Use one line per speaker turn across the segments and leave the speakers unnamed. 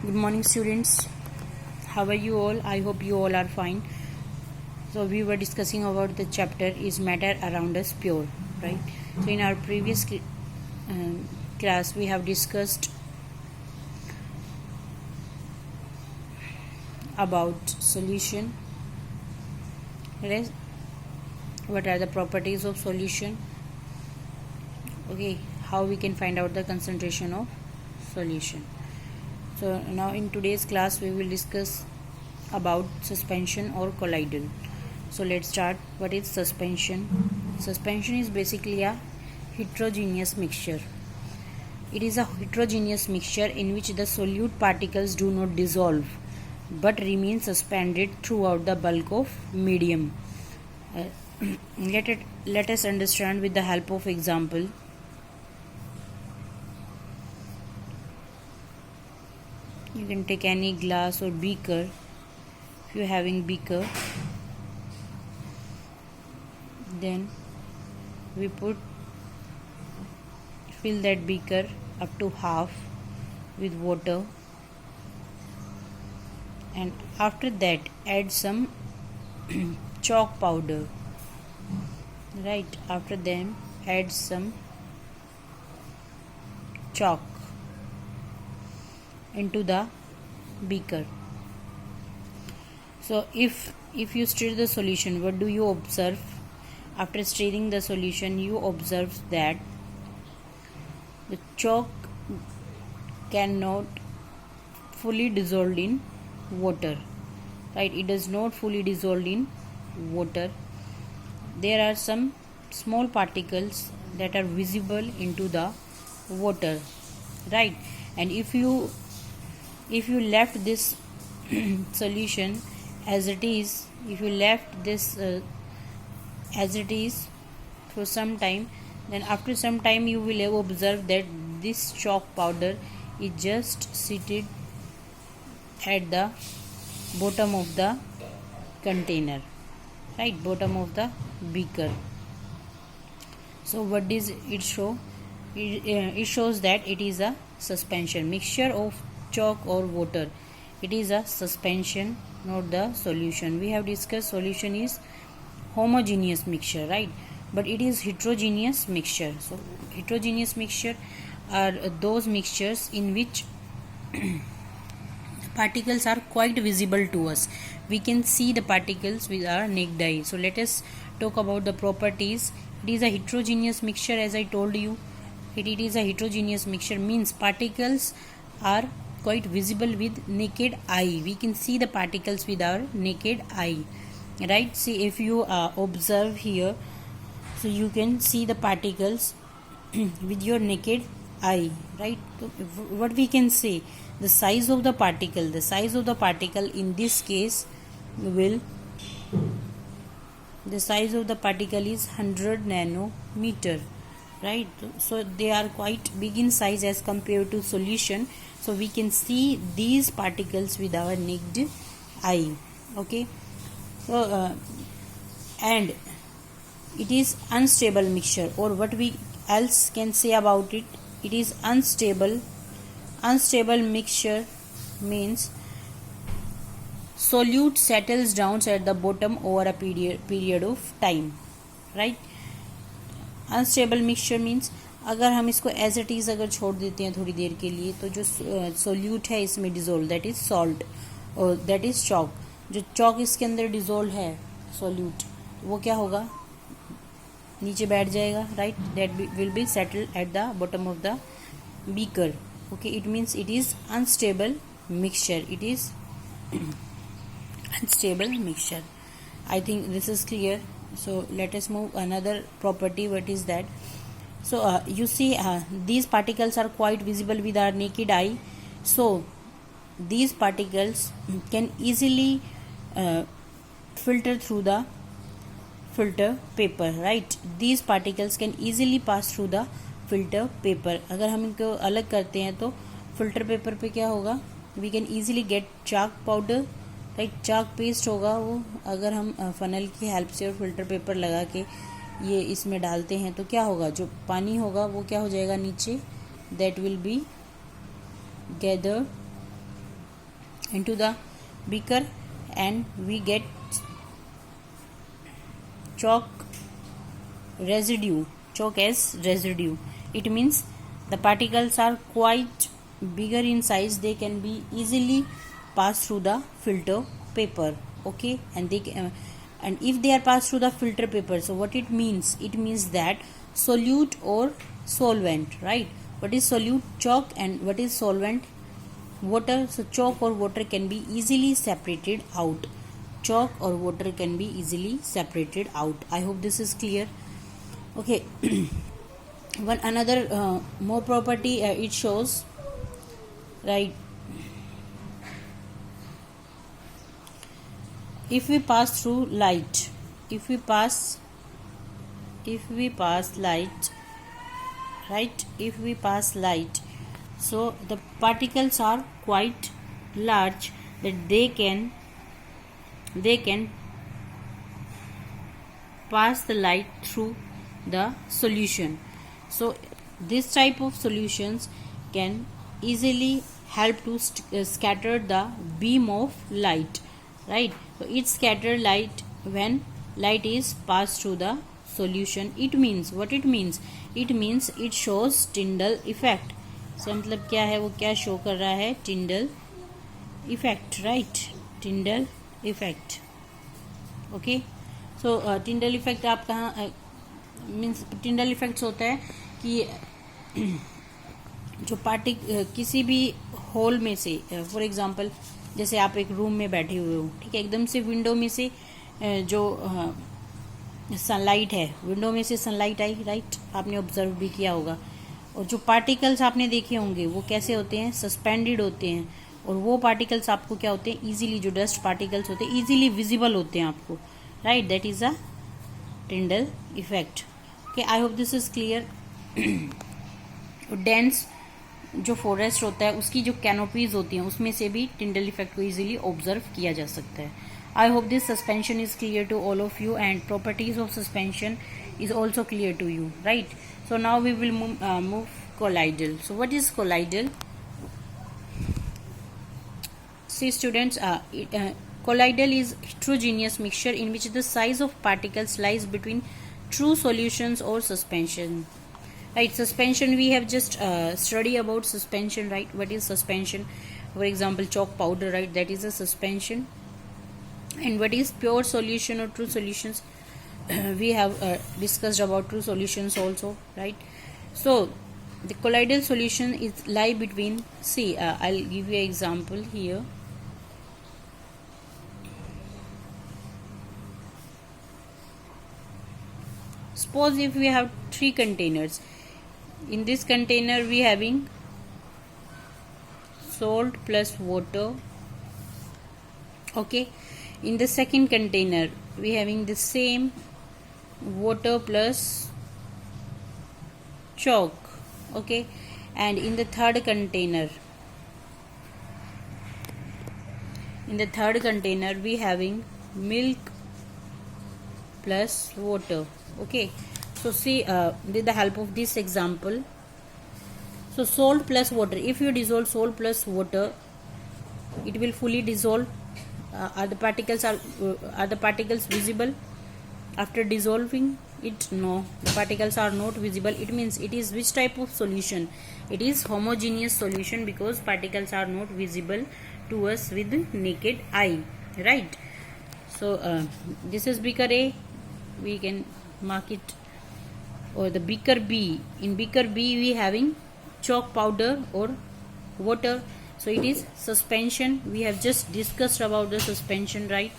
Good morning, students. How are you all? I hope you all are fine. So we were discussing about the chapter is matter around us pure, right? So in our previous class we have discussed about solution. Right? What are the properties of solution? Okay, how we can find out the concentration of solution. So now in today's class we will discuss about suspension or colloidal. So let's start. What is suspension? Suspension is basically a heterogeneous mixture. It is a heterogeneous mixture in which the solute particles do not dissolve but remain suspended throughout the bulk of medium. Let us understand with the help of example. You can take any glass or beaker. If you are having beaker, then we fill that beaker up to half with water, and after that add some chalk powder. Right, after then add some chalk into the beaker. So if you stir the solution, what do you observe? After stirring the solution, you observe that the chalk cannot fully dissolve in water. Right, it does not fully dissolve in water. There are some small particles that are visible into the water. Right, and if you left this solution as it is, if you left this as it is for some time, then after some time you will observe that this chalk powder is just seated at the bottom of the container, right, bottom of the beaker. So what does it show? It shows that it is a suspension, mixture of chalk or water. It is a suspension, not the solution. We have discussed solution is homogeneous mixture, right, but it is heterogeneous mixture. So heterogeneous mixture are those mixtures in which particles are quite visible to us. We can see the particles with our naked eye. So let us talk about the properties. It is a heterogeneous mixture, as I told you. It is a heterogeneous mixture means particles are quite visible with naked eye. We can see the particles with our naked eye, right? See, if you observe here, so you can see the particles with your naked eye, right? So what we can say, the size of the particle in this case the size of the particle is 100 nanometer, right? So they are quite big in size as compared to solution. So we can see these particles with our naked eye. Okay, so and it is unstable mixture, or what we else can say about it, it is unstable. Unstable mixture means solute settles down at the bottom over a period of time, right? Unstable mixture means अगर हम इसको as it is अगर छोड़ देते हैं थोड़ी देर के लिए, तो जो सोल्यूट है इसमें डिजोल्व, दैट इज सॉल्ट और दैट इज चॉक. जो चॉक इसके अंदर डिजोल्व है सोल्यूट, वो क्या होगा, नीचे बैठ जाएगा, right. That will be settle at the bottom of the beaker. Okay, it means it is unstable mixture. It is unstable mixture. I think this is clear. So let us move another property. What is that? So you see these particles are quite visible with our naked eye. So these particles can easily filter through the filter paper, right? These particles can easily pass through the filter paper. अगर हम इनको अलग करते हैं तो filter paper पे क्या होगा, we can easily get chalk powder, right. Chalk paste होगा वो, अगर हम फनल की हेल्प से और फिल्टर पेपर लगा के ये इसमें डालते हैं तो क्या होगा, जो पानी होगा वो क्या हो जाएगा नीचे, that will B gather into the beaker and we get chalk as residue. It means the particles are quite bigger in size. They can be easily passed through the filter paper. Okay, and and if they are passed through the filter paper, so what it means that solute or solvent, right? What is solute? Chalk. And what is solvent? Water. So chalk or water can be easily separated out. Chalk or water can be easily separated out. I hope this is clear. Okay. One another more property it shows, right? If we pass through light, if we pass light, right? If we pass light, so the particles are quite large that they can pass the light through the solution. So this type of solutions can easily help to scatter the beam of light, right? So it scatter light when light is passed through the solution. It means what it means? It means it shows Tyndall effect. So मतलब क्या है, वो क्या show कर रहा है? Tyndall effect, right? Tyndall effect. Okay. So Tyndall effect आप कहाँ मीन्स Tyndall effects होता है कि जो किसी भी होल में से, फॉर एग्जांपल जैसे आप एक रूम में बैठे हुए हो, ठीक है, एकदम से विंडो में से जो सनलाइट है, विंडो में से सनलाइट आई, राइट? आपने ऑब्जर्व भी किया होगा। और जो पार्टिकल्स आपने देखे होंगे वो कैसे होते हैं? सस्पेंडेड होते हैं। और वो पार्टिकल्स आपको क्या होते हैं? इजीली, जो डस्ट पार्टिकल्स होते हैं इजीली विजिबल होते हैं आपको, right? That is a Tyndall effect. Okay, I hope this is clear. Dense जो फॉरेस्ट होता है उसकी जो कैनोपीज होती हैं उसमें से भी Tyndall effect को इजीली ऑब्जर्व किया जा सकता है. I hope this suspension is clear to all of you and properties of suspension is also clear to you, right? So now we will move colloidal. So what is colloidal? See students, colloidal is heterogeneous mixture in which the size of particles lies between true solutions or suspension. Right, suspension we have just study about suspension, right? What is suspension? For example, chalk powder, right? That is a suspension. And what is pure solution or true solutions? We have discussed about true solutions also, right? So the colloidal solution is lie between. See, I'll give you an example here. Suppose if we have 3 containers. In this container we having salt plus water. Okay. In the second container we having the same water plus chalk. Okay. And in the third container we having milk plus water. Okay, so see with the help of this example, so salt plus water, if you dissolve salt plus water, it will fully dissolve. Are the particles visible after dissolving it? No, the particles are not visible. It means it is which type of solution? It is homogeneous solution because particles are not visible to us with naked eye, right? So this is beaker A, we can mark it, or the beaker B. In beaker B we having chalk powder or water, so it is suspension. We have just discussed about the suspension, right?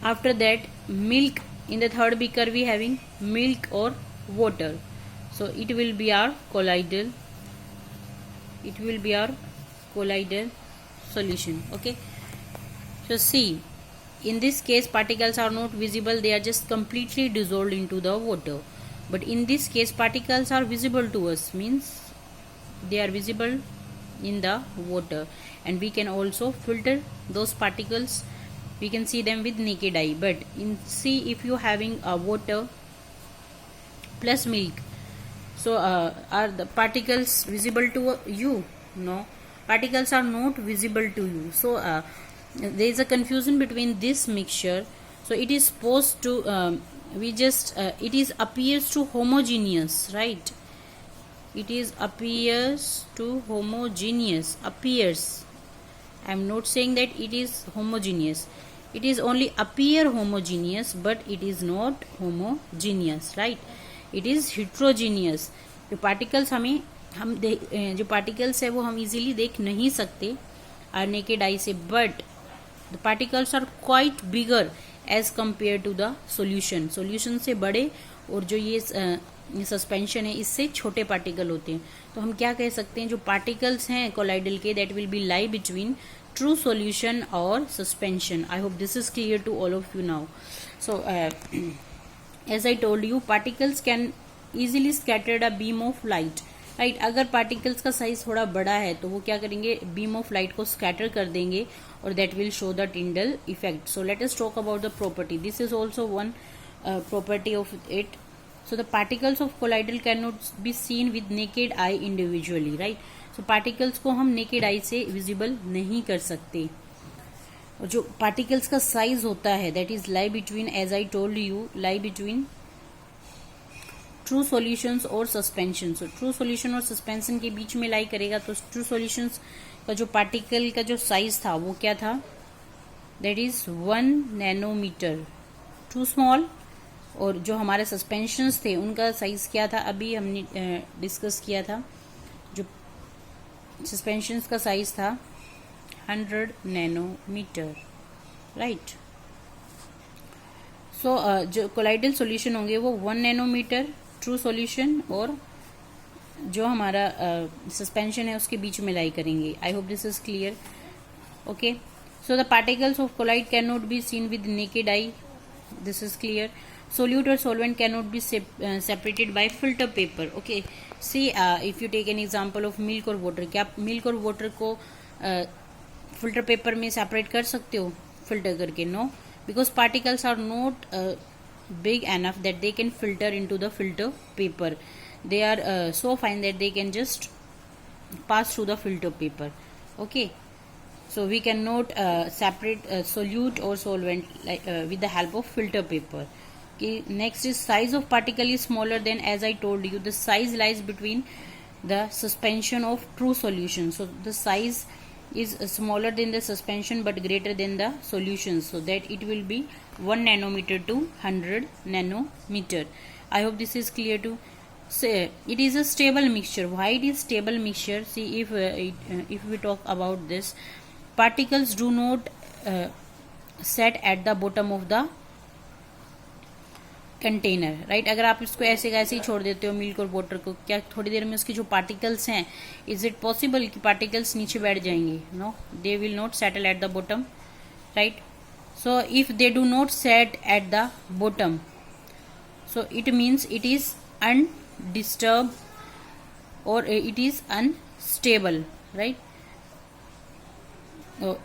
After that milk. In the third beaker we having milk or water, so it will be our colloidal, solution. Okay, so see, in this case particles are not visible, they are just completely dissolved into the water. But in this case particles are visible to us, means they are visible in the water, and we can also filter those particles, we can see them with naked eye. But see, if you having a water plus milk, so are the particles visible to you? No. particles are not visible to you. So there is a confusion between this mixture. So it is supposed to it is appears to homogeneous, right? It is appears to homogeneous. Appears, I am not saying that it is homogeneous. It is only appear homogeneous, but it is not homogeneous, right? It is heterogeneous. जो particles जो particles है वो हम easily देख नहीं सकते are naked eye से, but the particles are quite bigger as compare to the solution. Solution से बड़े और जो ये सस्पेंशन है इससे छोटे पार्टिकल होते हैं. तो हम क्या कह सकते हैं, जो पार्टिकल्स हैं कोलाइडल के, that will B lie between true solution or suspension. I hope this is clear to all of you now. So as I told you, particles can easily scatter a beam of light, right? अगर particles का size थोड़ा बड़ा है तो वो क्या करेंगे, beam of light को scatter कर देंगे और that will show the Tyndall effect. So let us talk about the property. This is also one property of it. So the particles of colloidal cannot be seen with naked eye individually, right? So particles को हम naked eye से visible नहीं कर सकते. और जो particles का size होता है that is lie between, as I told you, lie between true solutions और suspension. So true solution और suspension के बीच में lie करेगा. तो true solutions का जो particle का जो size था वो क्या था, that is 1 nanometer, too small. और जो हमारे सस्पेंशंस थे उनका साइज क्या था, अभी हमने डिस्कस किया था. जो सस्पेंशंस का साइज था 100 नैनोमीटर, राइट. सो जो कोलाइडल सॉल्यूशन होंगे वो 1 नैनोमीटर ट्रू सॉल्यूशन और जो हमारा सस्पेंशन है उसके बीच में लाई करेंगे. I hope this is clear. Okay, so the particles of colloid can not be seen with naked eye. This is clear. Solute or solvent cannot be separated by filter paper. Okay, see if you take an example of milk or water, क्या आप milk और water को filter paper में separate कर सकते हो filter करके? No, because particles are not big enough that they can filter into the filter paper. They are so fine that they can just pass through the filter paper. Okay, so we cannot separate solute or solvent with the help of filter paper. Next is size of particle is smaller than, as I told you, the size lies between the suspension of true solution. So the size is smaller than the suspension but greater than the solution, so that it will be 1 nanometer to 100 nanometer. I hope this is clear to say. It is a stable mixture. Why it is stable mixture? See, if we talk about this, particles do not set at the bottom of the container, right. अगर आप इसको ऐसे ही छोड़ देते हो milk और water को, क्या थोड़ी देर में उसके जो पार्टिकल्स हैं, इज इट पॉसिबल कि पार्टिकल्स नीचे बैठ जाएंगे? No, they will not settle at the bottom, right. So if they do not set at the bottom, so it means it is undisturbed और it is unstable, right.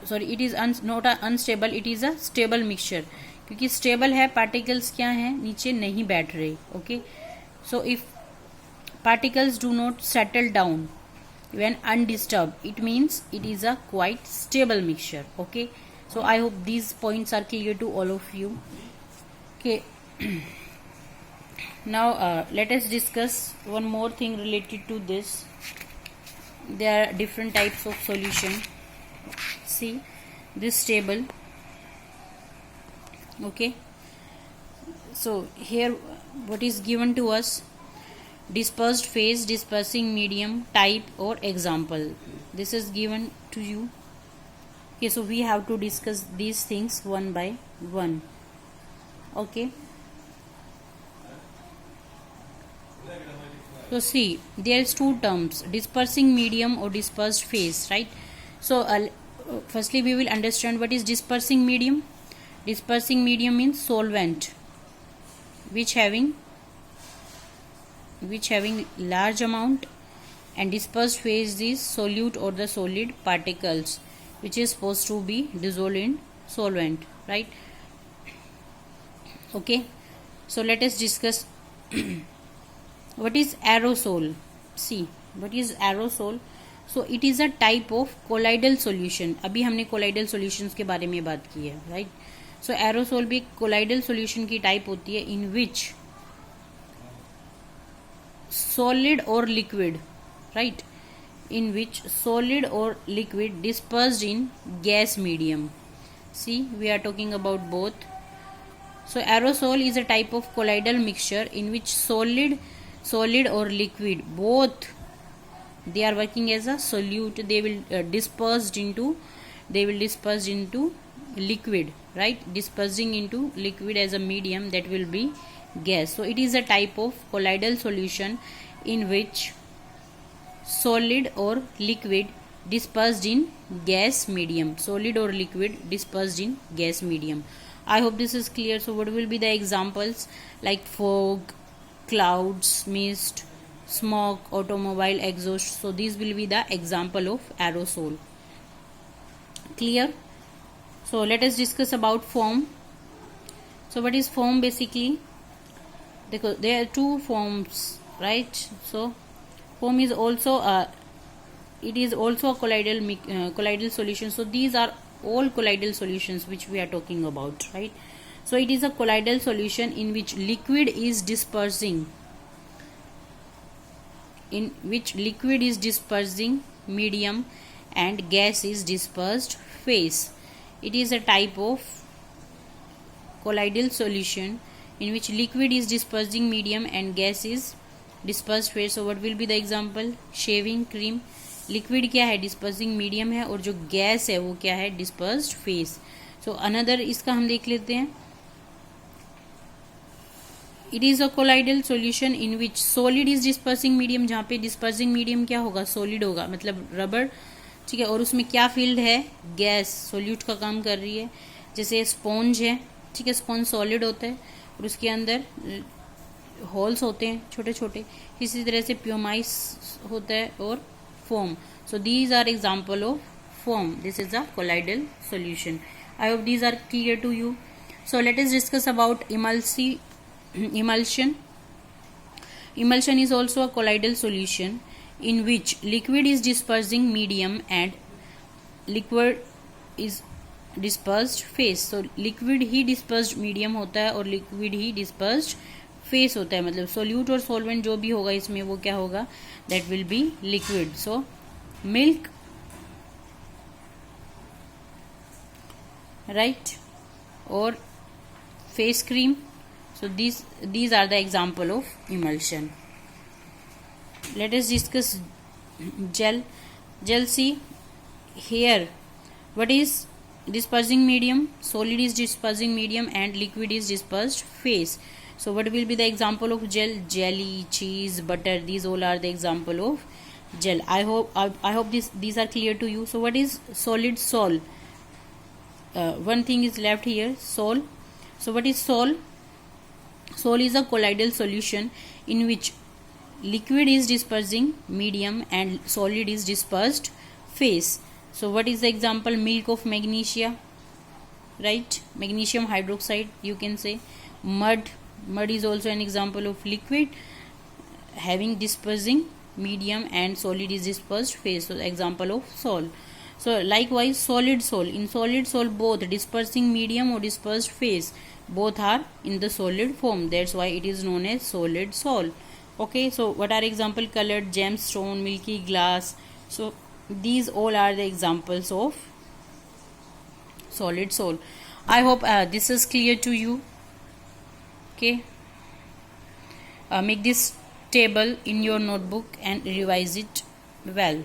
Sorry, it is not unstable, it is a stable mixture. क्योंकि stable है, particles क्या हैं, नीचे नहीं बैठ रहे. Okay, so if particles do not settle down when undisturbed, it means it is a quite stable mixture. Okay, so I hope these points are clear to all of you. Okay, now let us discuss one more thing related to this. There are different types of solution. See this table. Okay, so here what is given to us, dispersed phase, dispersing medium, type or example. This is given to you. Okay, so we have to discuss these things one by one. Okay, so see, there is two terms, dispersing medium or dispersed phase, right? So firstly we will understand what is dispersing medium. Dispersing medium means solvent which having large amount, and dispersed phase is solute or the solid particles which is supposed to be dissolved in solvent, right? Okay, so let us discuss what is aerosol. See, what is aerosol? So it is a type of colloidal solution. अभी हमने colloidal solutions के बारे में बात की है, right. सो aerosol भी colloidal solution की टाइप होती है इन विच solid or liquid, right, in which solid or liquid dispersed in gas medium. See, we are talking about both. So aerosol is a type of colloidal mixture in which solid or liquid, both they are working as a solute. They will disperse into liquid, right, dispersing into liquid as a medium, that will be gas. So it is a type of colloidal solution in which solid or liquid dispersed in gas medium. Solid or liquid dispersed in gas medium. I hope this is clear. So what will be the examples? Like fog, clouds, mist, smoke, automobile exhaust. So these will be the example of aerosol. Clear? So let us discuss about foam. So what is foam basically? Because there are two forms, right? So foam is also a colloidal solution. So these are all colloidal solutions which we are talking about, right? So it is a colloidal solution in which liquid is dispersing medium and gas is dispersed phase. It is a type of colloidal solution in which liquid is dispersing medium and gas is dispersed phase. So what will be the example? Shaving cream. Liquid क्या है? Dispersing medium है, और जो gas है वो क्या है? Dispersed phase. So another इसका हम देख लेते हैं. It is a colloidal solution in which solid is dispersing medium, जहाँ पे डिस्पर्सिंग मीडियम क्या होगा? सॉलिड होगा, मतलब रबर, ठीक है. और उसमें क्या फील्ड है? गैस सोल्यूट का काम कर रही है. जैसे स्पॉन्ज है, ठीक है, स्पॉन्ज सॉलिड होता है और उसके अंदर होल्स होते हैं छोटे छोटे. इसी तरह से प्यूमाइस होता है और foam. So these are example of foam. This is a colloidal solution. I hope these are clear to you. So let us discuss about emulsion. Emulsion is also a colloidal solution in which liquid is dispersing medium and liquid is dispersed phase. So liquid he dispersed medium होता है और liquid ही dispersed face होता है. मतलब solute और solvent जो भी होगा इसमें वो क्या होगा? That will be liquid. So milk, right, और face cream. So these are the example of emulsion. Let us discuss gel. See here, what is dispersing medium? Solid is dispersing medium and liquid is dispersed phase. So what will be the example of gel? Jelly, cheese, butter. These all are the example of gel. I hope these are clear to you. So what is solid? Sol. One thing is left here. Sol. So what is sol? Sol is a colloidal solution in which liquid is dispersing medium and solid is dispersed phase. So what is the example? Milk of magnesia, right? Magnesium hydroxide, you can say. Mud is also an example of liquid having dispersing medium and solid is dispersed phase. So the example of sol. So likewise solid sol. In solid sol both dispersing medium or dispersed phase both are in the solid form. That's why it is known as solid sol. Okay, so what are example? Colored gemstone, milky glass. So these all are the examples of solid sol. I hope this is clear to you. Okay, make this table in your notebook and revise it well.